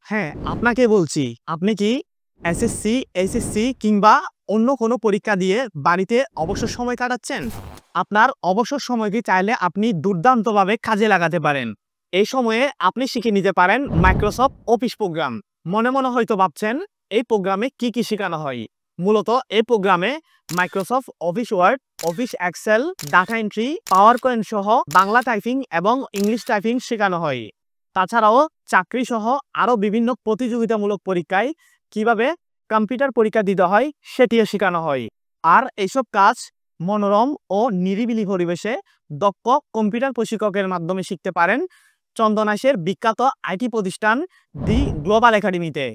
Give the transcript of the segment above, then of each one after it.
হ্যাঁ, আপনাকে বলছি। আপনি কি এসএসসি, এইচএসসি কিংবা অন্য কোনো পরীক্ষা দিয়ে বাড়িতে অবসর সময় কাটাচ্ছেন? আপনার অবসর সময়কে চাইলে আপনি দুর্দান্তভাবে কাজে লাগাতে পারেন। এই সময়ে আপনি শিখে নিতে পারেন মাইক্রোসফট অফিস প্রোগ্রাম। মনে হয়তো ভাবছেন, এই প্রোগ্রামে কি শেখানো হয়? মূলত এই প্রোগ্রামে Microsoft Office Word, Office Excel, data entry, PowerPoint সহ বাংলা টাইপিং এবং ইংলিশ টাইপিং শেখানো হয়। তাছাড়াও চাকরি সহ আরও বিভিন্ন প্রতিযোগিতামূলক পরীক্ষায় কিভাবে কম্পিউটার পরীক্ষা দিতে হয় সেটিও শেখানো হয়। আর এইসব কাজ মনোরম ও নিরিবিলি পরিবেশে দক্ষ কম্পিউটার প্রশিক্ষকের মাধ্যমে শিখতে পারেন চন্দনাইশের বিখ্যাত আইটি প্রতিষ্ঠান দি গ্লোবাল একাডেমিতে।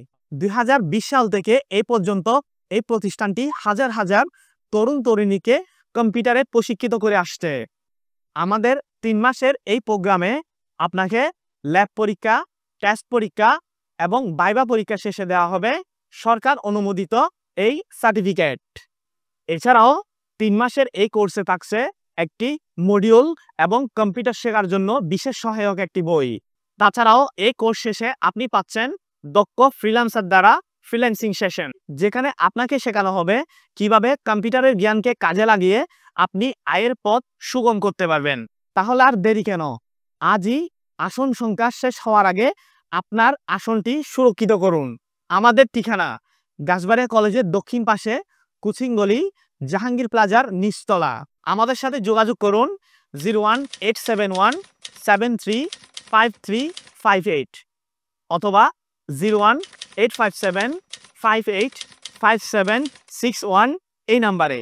2020 সাল থেকে এই পর্যন্ত এই প্রতিষ্ঠানটি হাজার হাজার তরুণ তরুণীকে কম্পিউটারে প্রশিক্ষিত করে আসছে। আমাদের 3 মাসের এই প্রোগ্রামে আপনাকে ল্যাব পরীক্ষা, টেস্ট পরীক্ষা এবং ভাইভা পরীক্ষা শেষে দেওয়া হবে সরকার অনুমোদিত এই সার্টিফিকেট। এছাড়াও 3 মাসের এই কোর্সে থাকছে একটি মডিউল এবং কম্পিউটার শেখার জন্য বিশেষ সহায়ক একটি বই। তাছাড়াও এই কোর্স শেষে আপনি পাচ্ছেন দক্ষ ফ্রিল্যান্সার দ্বারা ফ্রিল্যান্সিং সেশন, যেখানে আপনাকে শেখানো হবে কিভাবে কম্পিউটারের জ্ঞানকে কাজে লাগিয়ে আপনি আয়ের পথ সুগম করতে পারবেন। তাহলে আর দেরি কেন? আজই আসন সংখ্যা শেষ হওয়ার আগে আপনার আসনটি সুরক্ষিত করুন। আমাদের ঠিকানা গাছবাড়িয়া কলেজের দক্ষিণ পাশে, কোচিং গলি, জাহাঙ্গীর প্লাজার নিচতলা। আমাদের সাথে যোগাযোগ করুন 01871735358 অথবা 01857585761 এই নাম্বারে।